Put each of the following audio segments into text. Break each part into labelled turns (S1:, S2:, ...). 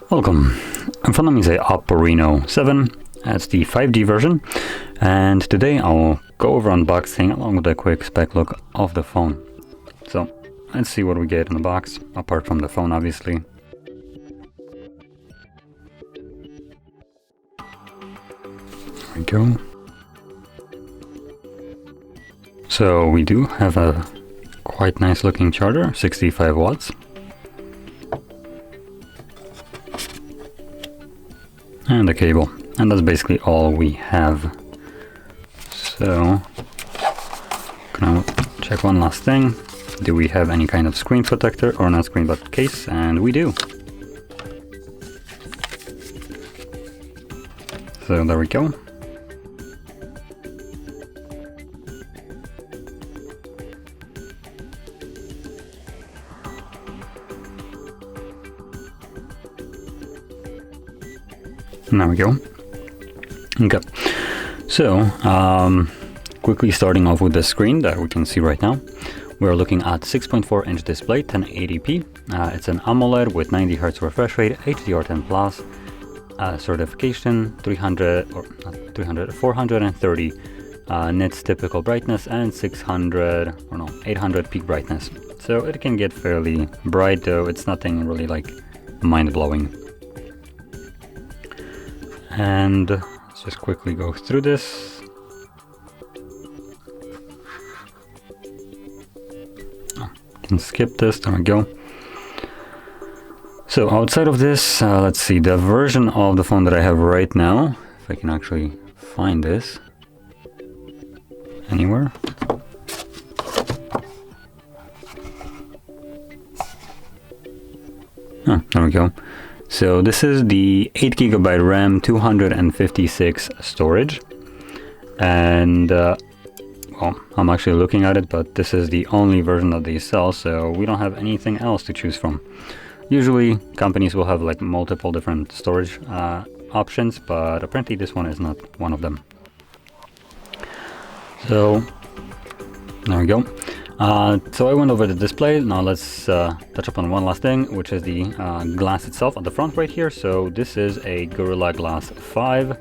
S1: Welcome. In front of me is a OPPO Reno7. That's the 5G version, and today I'll go over unboxing along with a quick spec look of the phone. So let's see what we get in the box, apart from the phone obviously. There we go. So we do have a quite nice looking charger, 65 watts. And a cable, and that's basically all we have. So, gonna check one last thing. Do we have any kind of screen protector or not screen but case? And we do. So there we go. There we go. Okay, so quickly starting off with the screen that we can see right now, we're looking at 6.4-inch display, 1080p. It's an AMOLED with 90 Hz refresh rate, HDR10 plus, certification, 430 nits typical brightness, and 800 peak brightness. So it can get fairly bright, though it's nothing really like mind-blowing. And let's just quickly go through this. Can skip this, there we go. So outside of this, let's see, the version of the phone that I have right now, if I can actually find this anywhere. Oh, there we go. So this is the 8GB RAM, 256 storage, and well, I'm actually looking at it, but this is the only version that they sell, so we don't have anything else to choose from. Usually companies will have like multiple different storage options, but apparently this one is not one of them. So there we go. So I went over the display. Now let's touch upon one last thing, which is the glass itself at the front right here. So this is a Gorilla Glass 5,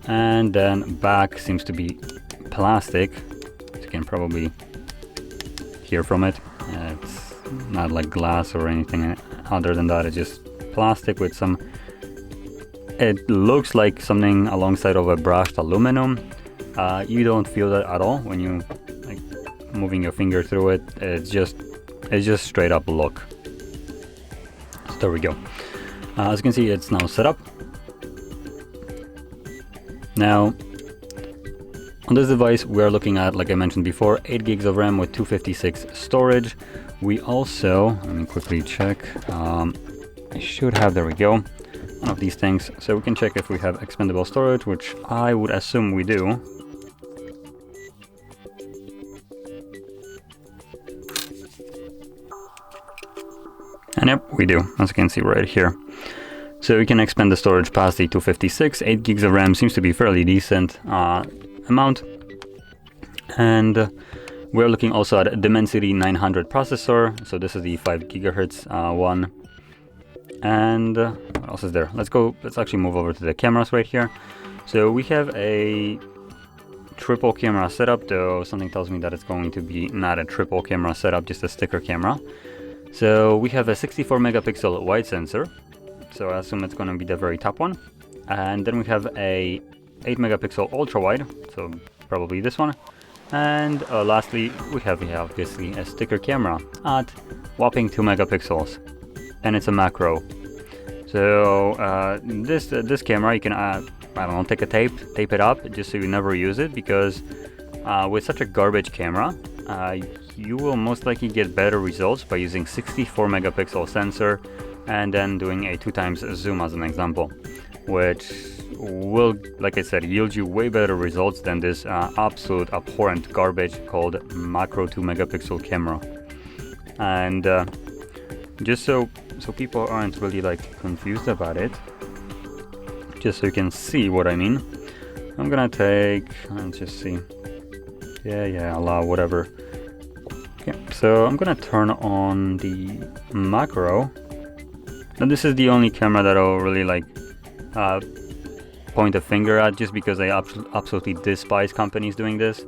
S1: and then back seems to be plastic. As you can probably hear from it. It's not like glass or anything other than that. It's just plastic with some, it looks like something alongside of a brushed aluminum. You don't feel that at all when you moving your finger through it. It's just straight up look. So there we go. As you can see, it's now set up. Now on this device we're looking at, like I mentioned before, 8 gigs of RAM with 256 storage. We also, let me quickly check, I should have, there we go, one of these things, so we can check if we have expandable storage, which I would assume we do. And yep, we do, as you can see right here. So we can expand the storage past the 256. 8 gigs of RAM seems to be fairly decent amount. And we're looking also at a Dimensity 900 processor. So this is the 5 gigahertz one. And what else is there? Let's actually move over to the cameras right here. So we have a triple camera setup, though something tells me that it's going to be not a triple camera setup, just a sticker camera. So we have a 64 megapixel wide sensor, so I assume it's going to be the very top one. And then we have a 8 megapixel ultra wide, so probably this one. And lastly, we have obviously a sticker camera at whopping 2 megapixels, and it's a macro. So this camera, you can I don't know, take a tape it up just so you never use it, because with such a garbage camera, you will most likely get better results by using 64 megapixel sensor and then doing a 2x zoom as an example, which will, like I said, yield you way better results than this absolute abhorrent garbage called macro 2 megapixel camera. And just so people aren't really like confused about it, just so you can see what I mean, I'm gonna take, let's just see, Yeah, allow whatever. Okay, so I'm gonna turn on the macro. Now this is the only camera that I'll really like point a finger at, just because I absolutely despise companies doing this.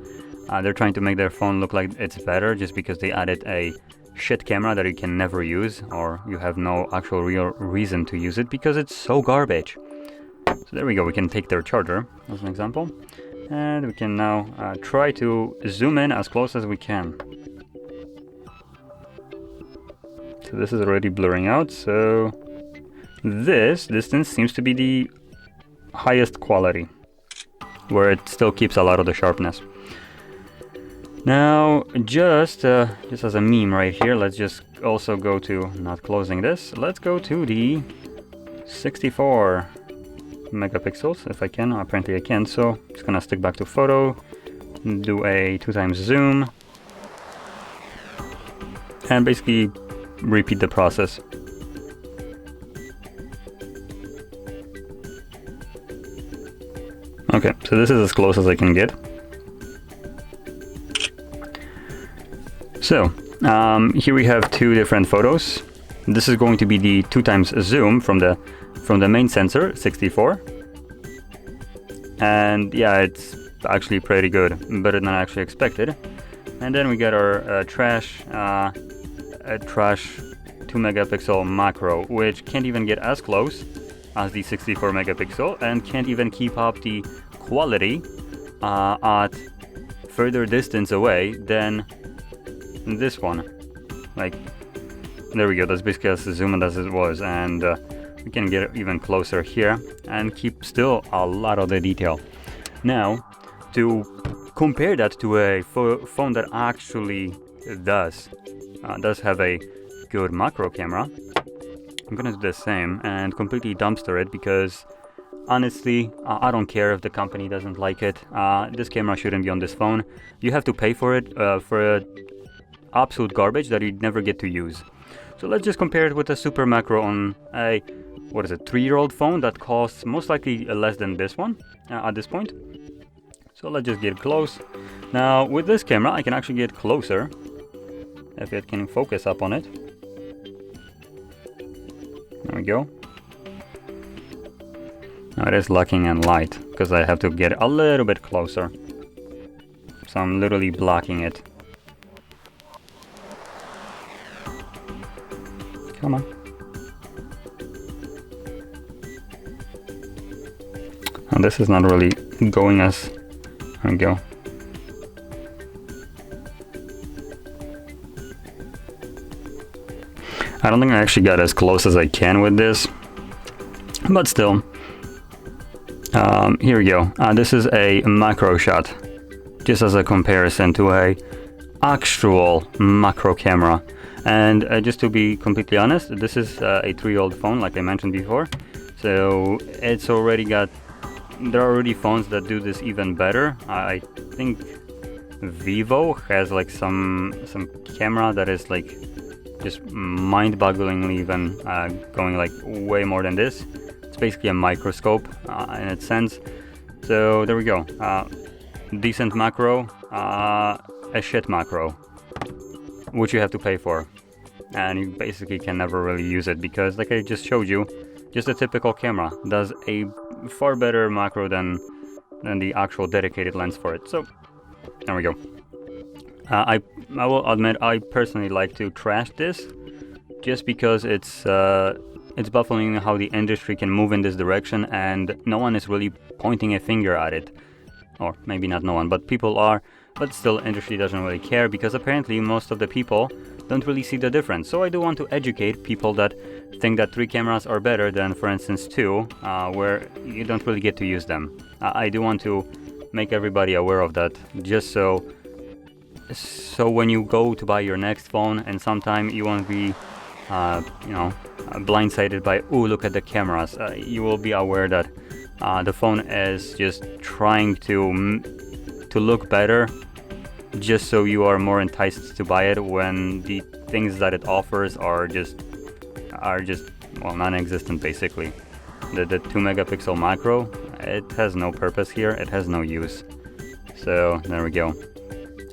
S1: They're trying to make their phone look like it's better just because they added a shit camera that you can never use, or you have no actual real reason to use it because it's so garbage. So there we go, we can take their charger as an example, and we can now try to zoom in as close as we can. So this is already blurring out, so this distance seems to be the highest quality, where it still keeps a lot of the sharpness. Now, just as a meme right here, let's just also go to, not closing this, let's go to the 64 megapixels, if I can. Apparently I can, so I'm just gonna stick back to photo, do a 2x zoom, and basically repeat the process. Okay, so this is as close as I can get. So, here we have two different photos. This is going to be the 2x zoom from the main sensor, 64. And yeah, it's actually pretty good, better than I actually expected. And then we get our trash 2 megapixel macro, which can't even get as close as the 64 megapixel and can't even keep up the quality at further distance away than this one. Like, there we go, that's basically as zoomed as it was, and we can get even closer here and keep still a lot of the detail. Now, to compare that to a phone that actually does have a good macro camera, I'm gonna do the same and completely dumpster it, because honestly, I don't care if the company doesn't like it. This camera shouldn't be on this phone. You have to pay for it, for absolute garbage that you never get to use. So let's just compare it with a super macro on a, what is it, 3-year-old phone that costs most likely less than this one at this point. So let's just get close. Now with this camera I can actually get closer if it can focus up on it. There we go. Now it is lacking in light because I have to get a little bit closer. So I'm literally blocking it. Come on. And this is not really going as... There we go. I don't think I actually got as close as I can with this, but still. Here we go. This is a macro shot, just as a comparison to a actual macro camera. And just to be completely honest, this is a 3-year-old phone, like I mentioned before. So it's already got, there are already phones that do this even better. I think Vivo has like some camera that is like just mind-bogglingly even going like way more than this. It's basically a microscope in its sense. So there we go. Decent macro, a shit macro, which you have to pay for, and you basically can never really use it because, like I just showed you, just a typical camera does a far better macro than the actual dedicated lens for it. So there we go. I will admit I personally like to trash this just because it's baffling how the industry can move in this direction and no one is really pointing a finger at it. Or maybe not no one, but people are. But still, industry doesn't really care because apparently most of the people don't really see the difference. So I do want to educate people that think that 3 cameras are better than, for instance, 2, where you don't really get to use them. I do want to make everybody aware of that, just so when you go to buy your next phone and sometime you won't be, blindsided by, oh, look at the cameras. You will be aware that the phone is just trying to look better, just so you are more enticed to buy it when the things that it offers are just well, non-existent basically. The 2 megapixel macro, it has no purpose here, it has no use. So there we go.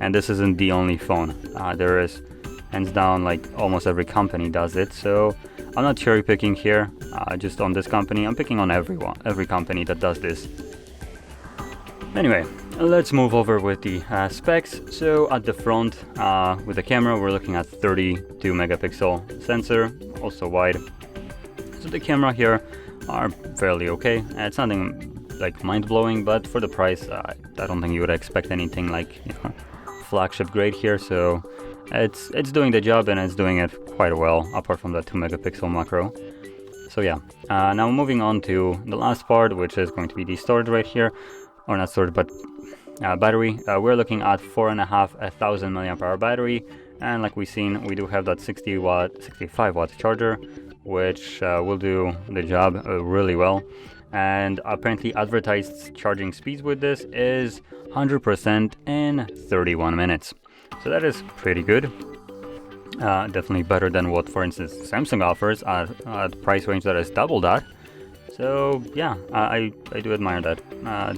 S1: And this isn't the only phone. There is, hands down, like almost every company does it. So I'm not cherry picking here, just on this company. I'm picking on every company that does this. Anyway, let's move over with the specs. So at the front, with the camera, we're looking at 32 megapixel sensor, also wide. So the camera here are fairly okay. It's nothing like mind-blowing, but for the price, I don't think you would expect anything like, you know, flagship grade here. So it's doing the job, and it's doing it quite well, apart from that 2 megapixel macro. So yeah, now moving on to the last part, which is going to be the storage right here, or not storage, but battery. We're looking at 4,500 milliamp hour battery, and like we've seen, we do have that 65 watt charger, which will do the job really well. And apparently advertised charging speeds with this is 100% in 31 minutes. So that is pretty good. Definitely better than what, for instance, Samsung offers at price range that is double that. So yeah, I do admire that.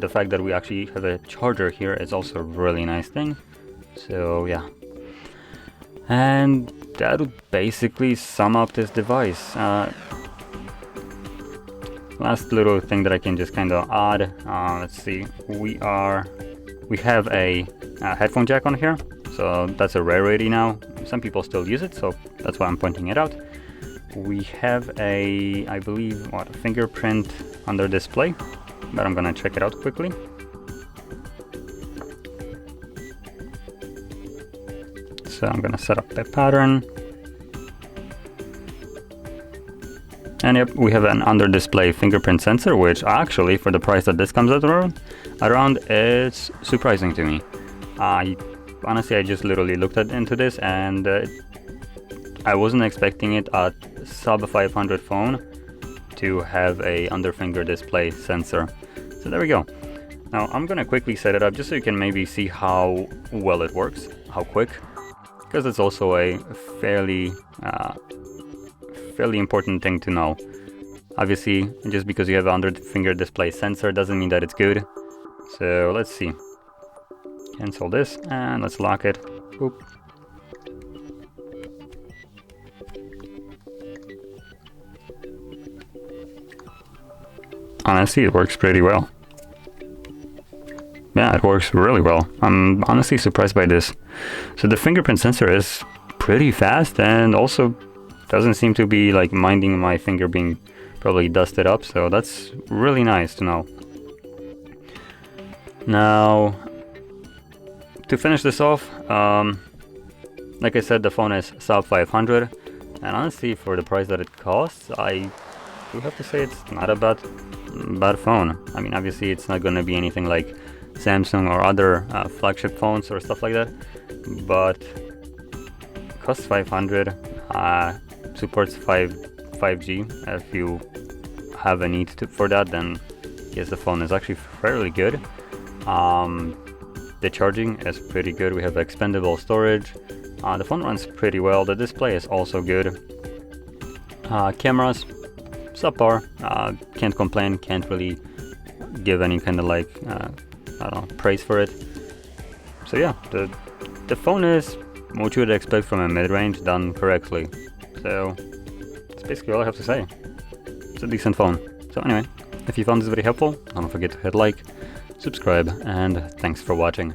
S1: The fact that we actually have a charger here is also a really nice thing. So yeah. And that would basically sum up this device. Last little thing that I can just kind of add, let's see, we have a headphone jack on here, so that's a rarity now. Some people still use it, so that's why I'm pointing it out. We have a, I believe, a fingerprint under display, but I'm gonna check it out quickly. So I'm gonna set up the pattern. And yep, we have an under display fingerprint sensor, which actually, for the price that this comes out around, it's surprising to me. Honestly, I just literally looked into this, and I wasn't expecting it at sub 500 phone to have a under finger display sensor. So there we go. Now I'm gonna quickly set it up just so you can maybe see how well it works, how quick, because it's also a fairly important thing to know. Obviously, just because you have an under finger display sensor doesn't mean that it's good. So let's see. Cancel this and let's lock it. Oop. Honestly, it works pretty well. Yeah, it works really well. I'm honestly surprised by this. So the fingerprint sensor is pretty fast, and also doesn't seem to be like minding my finger being probably dusted up, so that's really nice to know. Now, to finish this off, like I said, the phone is sub 500, and honestly, for the price that it costs, I do have to say it's not a bad phone. I mean, obviously, it's not going to be anything like Samsung or other flagship phones or stuff like that, but it costs 500. Supports 5G. If you have a need for that, then yes, the phone is actually fairly good. The charging is pretty good. We have expandable storage. The phone runs pretty well. The display is also good. Cameras, subpar. Can't complain. Can't really give any kind of like I don't know, praise for it. So yeah, the phone is what you would expect from a mid-range done correctly. So that's basically all I have to say. It's a decent phone. So anyway, if you found this video helpful, don't forget to hit like, subscribe, and thanks for watching.